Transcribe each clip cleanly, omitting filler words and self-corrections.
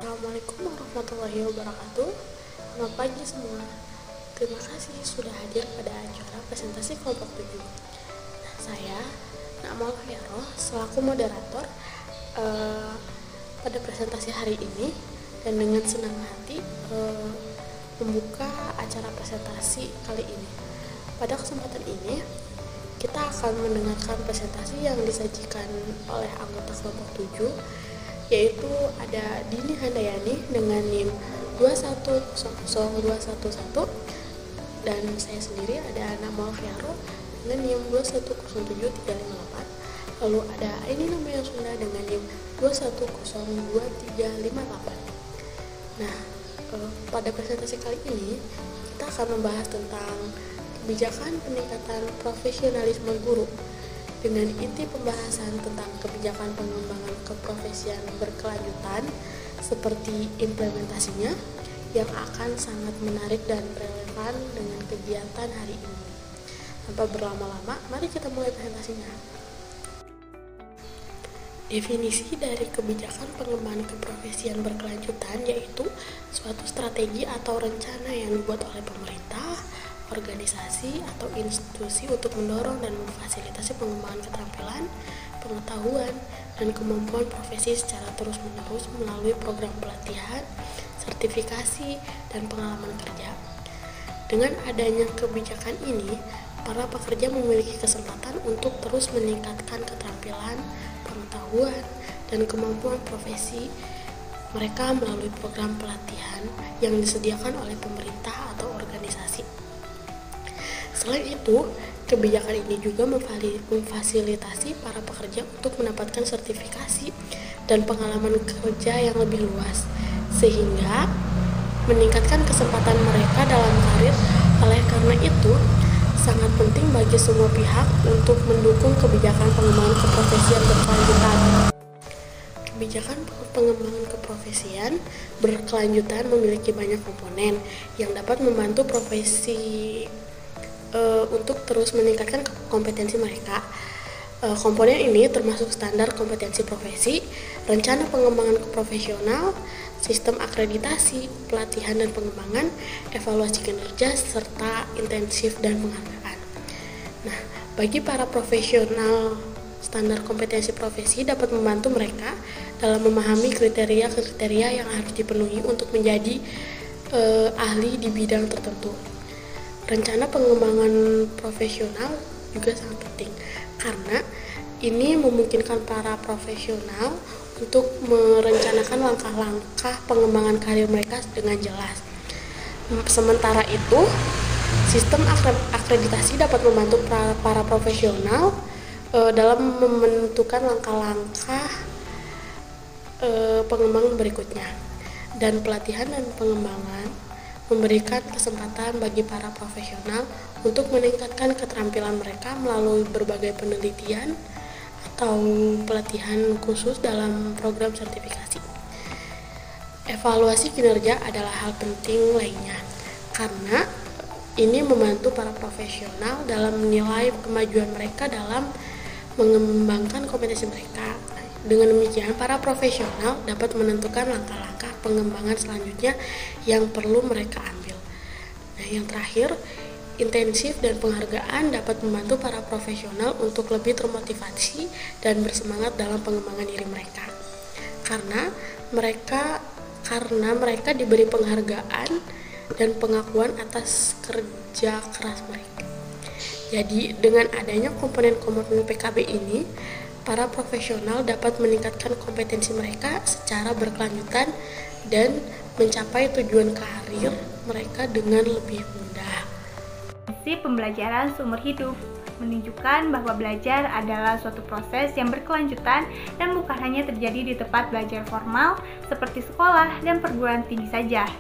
Assalamualaikum warahmatullahi wabarakatuh. Selamat pagi semua. Terima kasih sudah hadir pada acara presentasi kelompok 7. Saya Na'mal Khairoh selaku moderator pada presentasi hari ini, dan dengan senang hati membuka acara presentasi kali ini. Pada kesempatan ini kita akan mendengarkan presentasi yang disajikan oleh anggota kelompok 7, yaitu ada Dini Handayani dengan NIM 2100211, dan saya sendiri ada Na'mal Khairoh dengan NIM 2107358. Lalu ada Aini Namanya Sunda dengan NIM 2102358. Nah, pada presentasi kali ini kita akan membahas tentang kebijakan peningkatan profesionalisme guru, dengan inti pembahasan tentang kebijakan pengembangan keprofesian berkelanjutan seperti implementasinya yang akan sangat menarik dan relevan dengan kegiatan hari ini. Tanpa berlama-lama, mari kita mulai presentasinya. Definisi dari kebijakan pengembangan keprofesian berkelanjutan yaitu suatu strategi atau rencana yang dibuat oleh pemerintah, organisasi, atau institusi untuk mendorong dan memfasilitasi pengembangan keterampilan, pengetahuan, dan kemampuan profesi secara terus-menerus melalui program pelatihan, sertifikasi, dan pengalaman kerja. Dengan adanya kebijakan ini, para pekerja memiliki kesempatan untuk terus meningkatkan keterampilan, pengetahuan, dan kemampuan profesi mereka melalui program pelatihan yang disediakan oleh pemerintah atau organisasi. Selain itu, kebijakan ini juga memfasilitasi para pekerja untuk mendapatkan sertifikasi dan pengalaman kerja yang lebih luas, sehingga meningkatkan kesempatan mereka dalam karir. Oleh karena itu, sangat penting bagi semua pihak untuk mendukung kebijakan pengembangan keprofesian berkelanjutan. Kebijakan pengembangan keprofesian berkelanjutan memiliki banyak komponen yang dapat membantu profesi untuk terus meningkatkan kompetensi mereka. Komponen ini termasuk standar kompetensi profesi, rencana pengembangan profesional, sistem akreditasi, pelatihan dan pengembangan, evaluasi kinerja, serta intensif dan penghargaan. Nah, bagi para profesional, standar kompetensi profesi dapat membantu mereka dalam memahami kriteria-kriteria yang harus dipenuhi untuk menjadi ahli di bidang tertentu. Rencana pengembangan profesional juga sangat penting karena ini memungkinkan para profesional untuk merencanakan langkah-langkah pengembangan karir mereka dengan jelas. Sementara itu, sistem akreditasi dapat membantu para profesional dalam menentukan langkah-langkah pengembangan berikutnya. Dan pelatihan dan pengembangan memberikan kesempatan bagi para profesional untuk meningkatkan keterampilan mereka melalui berbagai penelitian atau pelatihan khusus dalam program sertifikasi. Evaluasi kinerja adalah hal penting lainnya, karena ini membantu para profesional dalam menilai kemajuan mereka dalam mengembangkan kompetensi mereka. Dengan demikian, para profesional dapat menentukan langkah-langkah pengembangan selanjutnya yang perlu mereka ambil. Nah, yang terakhir, intensif dan penghargaan dapat membantu para profesional untuk lebih termotivasi dan bersemangat dalam pengembangan diri mereka. Karena mereka diberi penghargaan dan pengakuan atas kerja keras mereka. Jadi, dengan adanya komponen-komponen PKB ini, para profesional dapat meningkatkan kompetensi mereka secara berkelanjutan dan mencapai tujuan karir mereka dengan lebih mudah. Prinsip pembelajaran seumur hidup menunjukkan bahwa belajar adalah suatu proses yang berkelanjutan dan bukan hanya terjadi di tempat belajar formal seperti sekolah dan perguruan tinggi saja.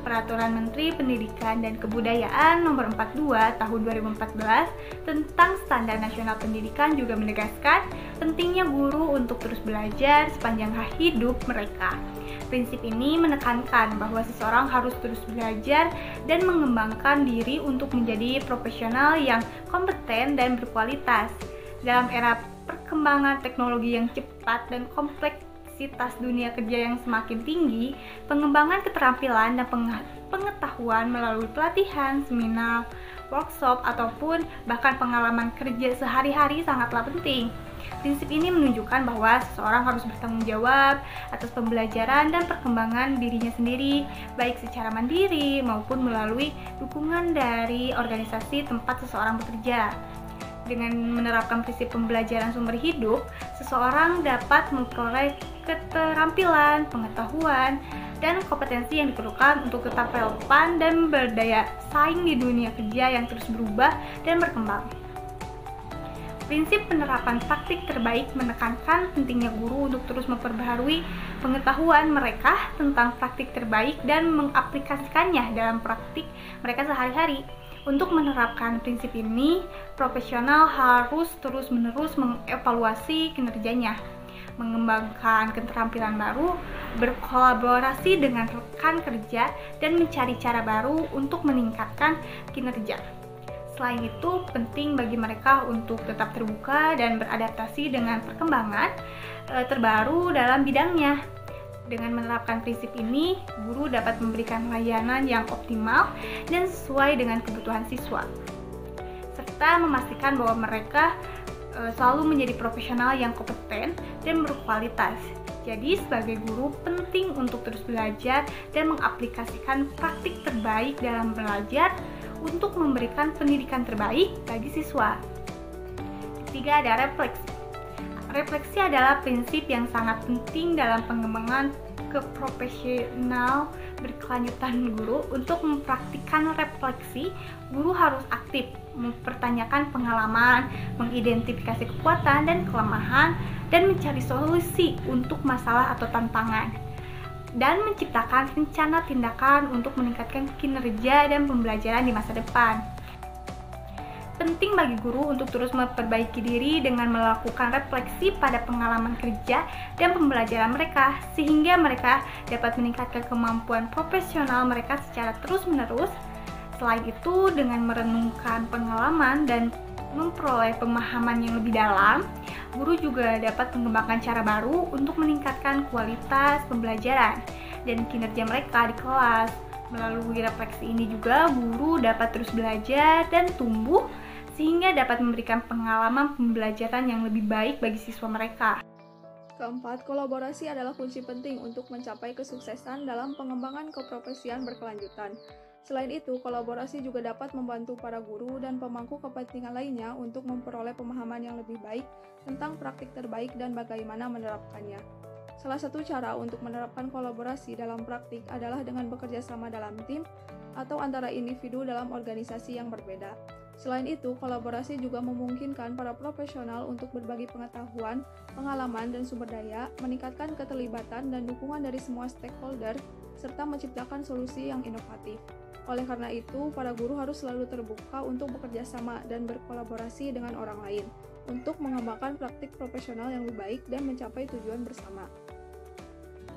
Peraturan Menteri Pendidikan dan Kebudayaan Nomor 42 Tahun 2014 tentang Standar Nasional Pendidikan juga menegaskan pentingnya guru untuk terus belajar sepanjang hidup mereka. Prinsip ini menekankan bahwa seseorang harus terus belajar dan mengembangkan diri untuk menjadi profesional yang kompeten dan berkualitas. Dalam era perkembangan teknologi yang cepat dan kompleks kompleksitas dunia kerja yang semakin tinggi, pengembangan keterampilan dan pengetahuan melalui pelatihan, seminar, workshop, ataupun bahkan pengalaman kerja sehari-hari sangatlah penting. Prinsip ini menunjukkan bahwa seseorang harus bertanggung jawab atas pembelajaran dan perkembangan dirinya sendiri, baik secara mandiri maupun melalui dukungan dari organisasi tempat seseorang bekerja. Dengan menerapkan prinsip pembelajaran sumber hidup, seseorang dapat memperoleh keterampilan, pengetahuan, dan kompetensi yang diperlukan untuk tetap relevan dan berdaya saing di dunia kerja yang terus berubah dan berkembang. Prinsip penerapan praktik terbaik menekankan pentingnya guru untuk terus memperbaharui pengetahuan mereka tentang praktik terbaik dan mengaplikasikannya dalam praktik mereka sehari-hari. Untuk menerapkan prinsip ini, profesional harus terus-menerus mengevaluasi kinerjanya, mengembangkan keterampilan baru, berkolaborasi dengan rekan kerja, dan mencari cara baru untuk meningkatkan kinerja. Selain itu, penting bagi mereka untuk tetap terbuka dan beradaptasi dengan perkembangan terbaru dalam bidangnya. Dengan menerapkan prinsip ini, guru dapat memberikan layanan yang optimal dan sesuai dengan kebutuhan siswa, serta memastikan bahwa mereka selalu menjadi profesional yang kompeten dan berkualitas. Jadi, sebagai guru penting untuk terus belajar dan mengaplikasikan praktik terbaik dalam belajar untuk memberikan pendidikan terbaik bagi siswa. Ketiga, ada refleksi. Refleksi adalah prinsip yang sangat penting dalam pengembangan keprofesional berkelanjutan guru. Untuk mempraktikkan refleksi, guru harus aktif mempertanyakan pengalaman, mengidentifikasi kekuatan dan kelemahan, dan mencari solusi untuk masalah atau tantangan, dan menciptakan rencana tindakan untuk meningkatkan kinerja dan pembelajaran di masa depan. Penting bagi guru untuk terus memperbaiki diri dengan melakukan refleksi pada pengalaman kerja dan pembelajaran mereka, sehingga mereka dapat meningkatkan kemampuan profesional mereka secara terus-menerus. Selain itu, dengan merenungkan pengalaman dan memperoleh pemahaman yang lebih dalam, guru juga dapat mengembangkan cara baru untuk meningkatkan kualitas pembelajaran dan kinerja mereka di kelas. Melalui refleksi ini juga, guru dapat terus belajar dan tumbuh, sehingga dapat memberikan pengalaman pembelajaran yang lebih baik bagi siswa mereka. Keempat, kolaborasi adalah kunci penting untuk mencapai kesuksesan dalam pengembangan keprofesian berkelanjutan. Selain itu, kolaborasi juga dapat membantu para guru dan pemangku kepentingan lainnya untuk memperoleh pemahaman yang lebih baik tentang praktik terbaik dan bagaimana menerapkannya. Salah satu cara untuk menerapkan kolaborasi dalam praktik adalah dengan bekerja sama dalam tim atau antara individu dalam organisasi yang berbeda. Selain itu, kolaborasi juga memungkinkan para profesional untuk berbagi pengetahuan, pengalaman, dan sumber daya, meningkatkan keterlibatan dan dukungan dari semua stakeholder, serta menciptakan solusi yang inovatif. Oleh karena itu, para guru harus selalu terbuka untuk bekerja sama dan berkolaborasi dengan orang lain untuk mengembangkan praktik profesional yang lebih baik dan mencapai tujuan bersama.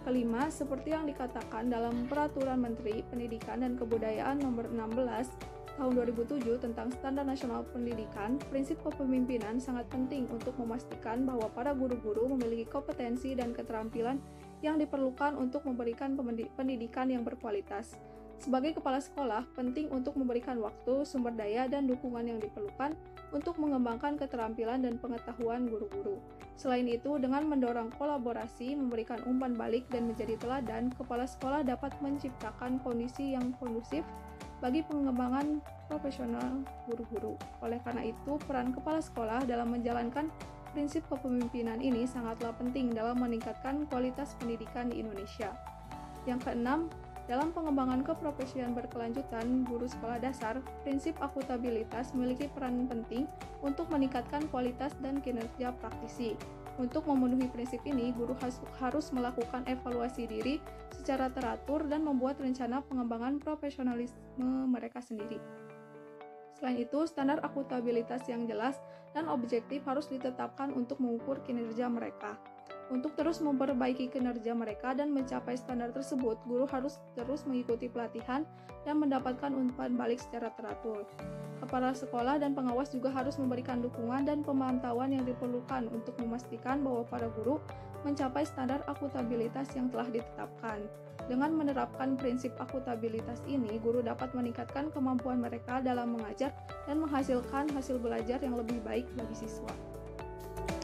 Kelima, seperti yang dikatakan dalam Peraturan Menteri Pendidikan dan Kebudayaan Nomor 16 Tahun 2007 tentang Standar Nasional Pendidikan, prinsip kepemimpinan sangat penting untuk memastikan bahwa para guru-guru memiliki kompetensi dan keterampilan yang diperlukan untuk memberikan pendidikan yang berkualitas. Sebagai kepala sekolah, penting untuk memberikan waktu, sumber daya, dan dukungan yang diperlukan untuk mengembangkan keterampilan dan pengetahuan guru-guru. Selain itu, dengan mendorong kolaborasi, memberikan umpan balik, dan menjadi teladan, kepala sekolah dapat menciptakan kondisi yang kondusif bagi pengembangan profesional guru-guru. Oleh karena itu, peran kepala sekolah dalam menjalankan prinsip kepemimpinan ini sangatlah penting dalam meningkatkan kualitas pendidikan di Indonesia. Yang keenam, dalam pengembangan keprofesian berkelanjutan guru sekolah dasar, prinsip akuntabilitas memiliki peran penting untuk meningkatkan kualitas dan kinerja praktisi. Untuk memenuhi prinsip ini, guru harus melakukan evaluasi diri secara teratur dan membuat rencana pengembangan profesionalisme mereka sendiri. Selain itu, standar akuntabilitas yang jelas dan objektif harus ditetapkan untuk mengukur kinerja mereka. Untuk terus memperbaiki kinerja mereka dan mencapai standar tersebut, guru harus terus mengikuti pelatihan dan mendapatkan umpan balik secara teratur. Kepala sekolah dan pengawas juga harus memberikan dukungan dan pemantauan yang diperlukan untuk memastikan bahwa para guru mencapai standar akuntabilitas yang telah ditetapkan. Dengan menerapkan prinsip akuntabilitas ini, guru dapat meningkatkan kemampuan mereka dalam mengajar dan menghasilkan hasil belajar yang lebih baik bagi siswa.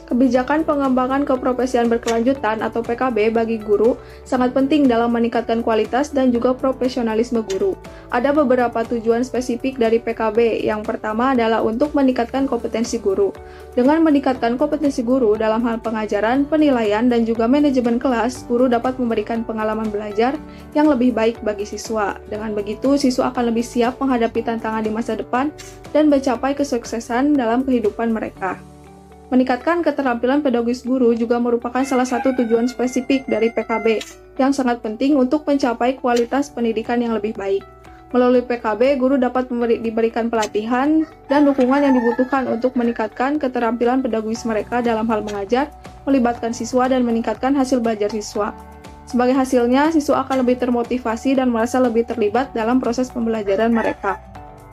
Kebijakan pengembangan keprofesian berkelanjutan atau PKB bagi guru sangat penting dalam meningkatkan kualitas dan juga profesionalisme guru. Ada beberapa tujuan spesifik dari PKB. Yang pertama adalah untuk meningkatkan kompetensi guru. Dengan meningkatkan kompetensi guru dalam hal pengajaran, penilaian, dan juga manajemen kelas, guru dapat memberikan pengalaman belajar yang lebih baik bagi siswa. Dengan begitu, siswa akan lebih siap menghadapi tantangan di masa depan dan mencapai kesuksesan dalam kehidupan mereka. Meningkatkan keterampilan pedagogis guru juga merupakan salah satu tujuan spesifik dari PKB yang sangat penting untuk mencapai kualitas pendidikan yang lebih baik. Melalui PKB, guru dapat diberikan pelatihan dan dukungan yang dibutuhkan untuk meningkatkan keterampilan pedagogis mereka dalam hal mengajar, melibatkan siswa, dan meningkatkan hasil belajar siswa. Sebagai hasilnya, siswa akan lebih termotivasi dan merasa lebih terlibat dalam proses pembelajaran mereka.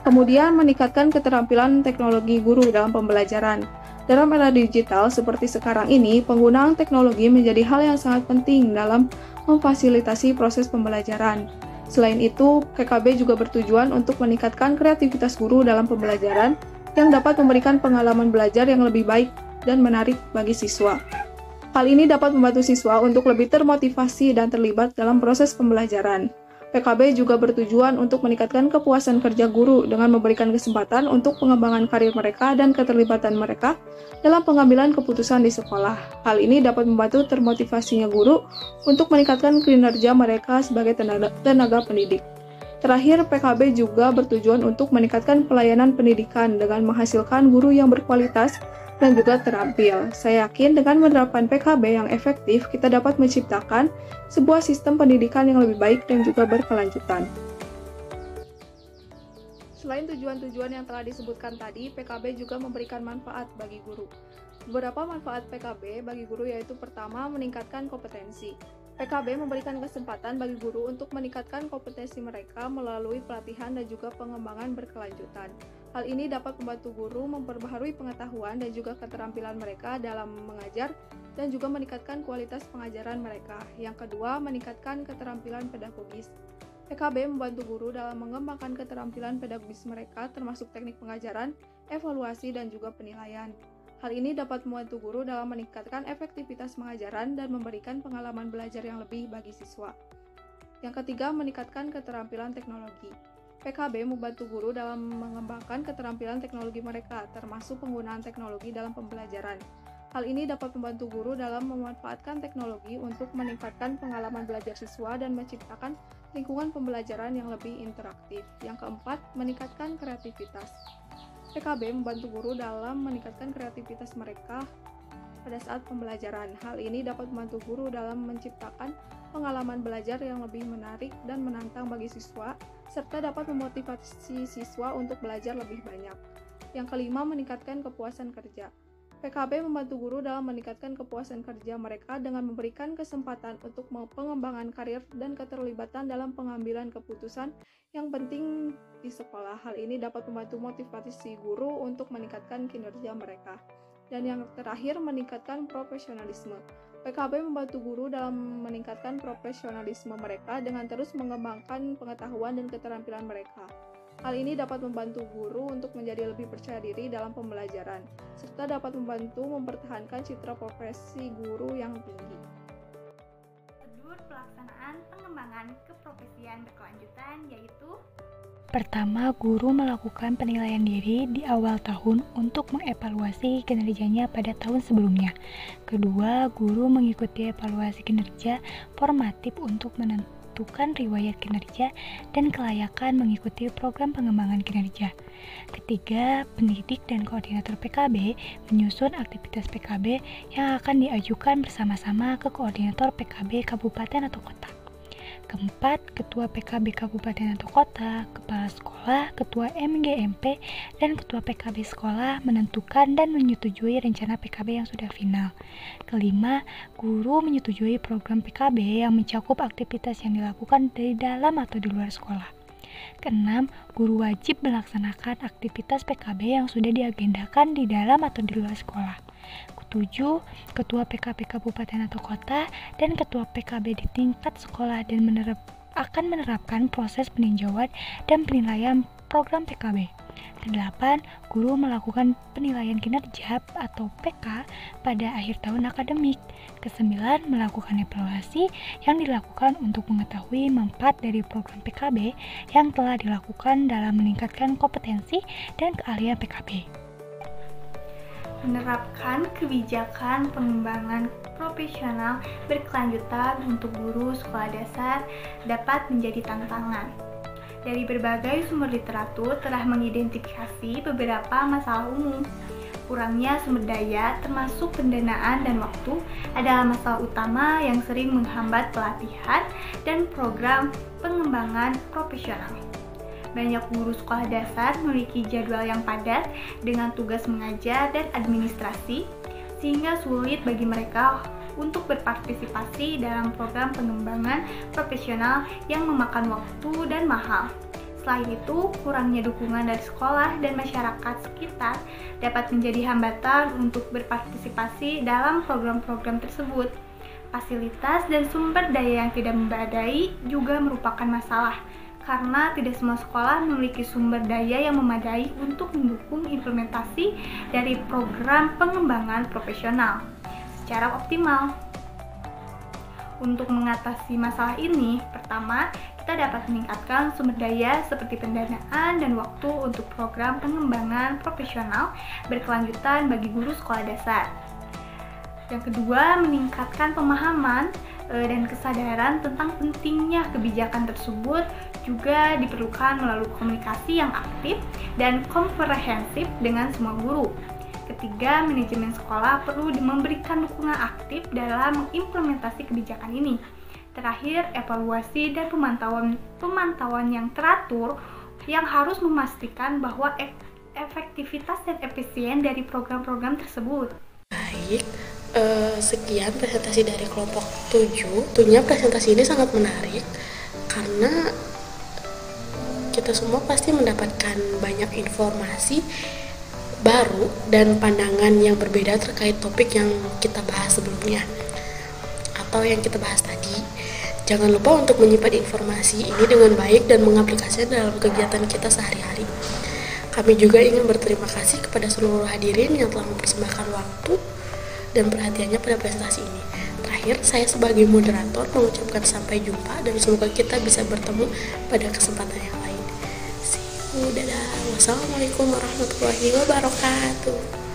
Kemudian, meningkatkan keterampilan teknologi guru dalam pembelajaran. Dalam era digital seperti sekarang ini, penggunaan teknologi menjadi hal yang sangat penting dalam memfasilitasi proses pembelajaran. Selain itu, PKB juga bertujuan untuk meningkatkan kreativitas guru dalam pembelajaran yang dapat memberikan pengalaman belajar yang lebih baik dan menarik bagi siswa. Hal ini dapat membantu siswa untuk lebih termotivasi dan terlibat dalam proses pembelajaran. PKB juga bertujuan untuk meningkatkan kepuasan kerja guru dengan memberikan kesempatan untuk pengembangan karir mereka dan keterlibatan mereka dalam pengambilan keputusan di sekolah. Hal ini dapat membantu termotivasinya guru untuk meningkatkan kinerja mereka sebagai tenaga pendidik. Terakhir, PKB juga bertujuan untuk meningkatkan pelayanan pendidikan dengan menghasilkan guru yang berkualitas dan juga terampil. Saya yakin dengan menerapkan PKB yang efektif, kita dapat menciptakan sebuah sistem pendidikan yang lebih baik dan juga berkelanjutan. Selain tujuan-tujuan yang telah disebutkan tadi, PKB juga memberikan manfaat bagi guru. Beberapa manfaat PKB bagi guru yaitu pertama, meningkatkan kompetensi. PKB memberikan kesempatan bagi guru untuk meningkatkan kompetensi mereka melalui pelatihan dan juga pengembangan berkelanjutan. Hal ini dapat membantu guru memperbaharui pengetahuan dan juga keterampilan mereka dalam mengajar dan juga meningkatkan kualitas pengajaran mereka. Yang kedua, meningkatkan keterampilan pedagogis. PKB membantu guru dalam mengembangkan keterampilan pedagogis mereka termasuk teknik pengajaran, evaluasi, dan juga penilaian. Hal ini dapat membantu guru dalam meningkatkan efektivitas pengajaran dan memberikan pengalaman belajar yang lebih bagi siswa. Yang ketiga, meningkatkan keterampilan teknologi. PKB membantu guru dalam mengembangkan keterampilan teknologi mereka, termasuk penggunaan teknologi dalam pembelajaran. Hal ini dapat membantu guru dalam memanfaatkan teknologi untuk meningkatkan pengalaman belajar siswa dan menciptakan lingkungan pembelajaran yang lebih interaktif. Yang keempat, meningkatkan kreativitas. PKB membantu guru dalam meningkatkan kreativitas mereka pada saat pembelajaran. Hal ini dapat membantu guru dalam menciptakan pengalaman belajar yang lebih menarik dan menantang bagi siswa, serta dapat memotivasi siswa untuk belajar lebih banyak. Yang kelima, meningkatkan kepuasan kerja. PKB membantu guru dalam meningkatkan kepuasan kerja mereka dengan memberikan kesempatan untuk pengembangan karir dan keterlibatan dalam pengambilan keputusan yang penting di sekolah. Hal ini dapat membantu motivasi guru untuk meningkatkan kinerja mereka. Dan yang terakhir, meningkatkan profesionalisme. PKB membantu guru dalam meningkatkan profesionalisme mereka dengan terus mengembangkan pengetahuan dan keterampilan mereka. Hal ini dapat membantu guru untuk menjadi lebih percaya diri dalam pembelajaran, serta dapat membantu mempertahankan citra profesi guru yang tinggi. Prosedur pelaksanaan pengembangan keprofesian berkelanjutan yaitu: pertama, guru melakukan penilaian diri di awal tahun untuk mengevaluasi kinerjanya pada tahun sebelumnya. Kedua, guru mengikuti evaluasi kinerja formatif untuk menentukan riwayat kinerja dan kelayakan mengikuti program pengembangan kinerja. Ketiga, pendidik dan koordinator PKB menyusun aktivitas PKB yang akan diajukan bersama-sama ke koordinator PKB kabupaten atau kota. Keempat, Ketua PKB Kabupaten atau Kota, Kepala Sekolah, Ketua MGMP, dan Ketua PKB Sekolah menentukan dan menyetujui rencana PKB yang sudah final. Kelima, guru menyetujui program PKB yang mencakup aktivitas yang dilakukan dari dalam atau di luar sekolah. Keenam, guru wajib melaksanakan aktivitas PKB yang sudah diagendakan di dalam atau di luar sekolah. Ketujuh, Ketua PKB Kabupaten atau Kota dan Ketua PKB di tingkat sekolah dan akan menerapkan proses peninjauan dan penilaian program PKB. Kedelapan, guru melakukan penilaian kinerja atau PK pada akhir tahun akademik. Kesembilan, melakukan evaluasi yang dilakukan untuk mengetahui manfaat dari program PKB yang telah dilakukan dalam meningkatkan kompetensi dan keahlian PKB. Menerapkan kebijakan pengembangan profesional berkelanjutan untuk guru sekolah dasar dapat menjadi tantangan. Dari berbagai sumber literatur telah mengidentifikasi beberapa masalah umum. Kurangnya sumber daya, termasuk pendanaan dan waktu, adalah masalah utama yang sering menghambat pelatihan dan program pengembangan profesional. Banyak guru sekolah dasar memiliki jadwal yang padat dengan tugas mengajar dan administrasi, sehingga sulit bagi mereka untuk berpartisipasi dalam program pengembangan profesional yang memakan waktu dan mahal. Selain itu, kurangnya dukungan dari sekolah dan masyarakat sekitar dapat menjadi hambatan untuk berpartisipasi dalam program-program tersebut. Fasilitas dan sumber daya yang tidak memadai juga merupakan masalah, karena tidak semua sekolah memiliki sumber daya yang memadai untuk mendukung implementasi dari program pengembangan profesional secara optimal. Untuk mengatasi masalah ini, pertama, kita dapat meningkatkan sumber daya seperti pendanaan dan waktu untuk program pengembangan profesional berkelanjutan bagi guru sekolah dasar. Yang kedua, meningkatkan pemahaman dan kesadaran tentang pentingnya kebijakan tersebut juga diperlukan melalui komunikasi yang aktif dan komprehensif dengan semua guru. Ketiga, manajemen sekolah perlu memberikan dukungan aktif dalam mengimplementasi kebijakan ini. Terakhir, evaluasi dan pemantauan yang teratur yang harus memastikan bahwa efektivitas dan efisien dari program-program tersebut. Baik, sekian presentasi dari kelompok 7. Tentunya presentasi ini sangat menarik karena kita semua pasti mendapatkan banyak informasi baru dan pandangan yang berbeda terkait topik yang kita bahas sebelumnya atau yang kita bahas tadi. Jangan lupa untuk menyimpan informasi ini dengan baik dan mengaplikasikan dalam kegiatan kita sehari-hari. Kami juga ingin berterima kasih kepada seluruh hadirin yang telah mempersembahkan waktu dan perhatiannya pada presentasi ini. Terakhir, saya sebagai moderator mengucapkan sampai jumpa dan semoga kita bisa bertemu pada kesempatan yang lain. See you, dadah. Wassalamualaikum warahmatullahi wabarakatuh.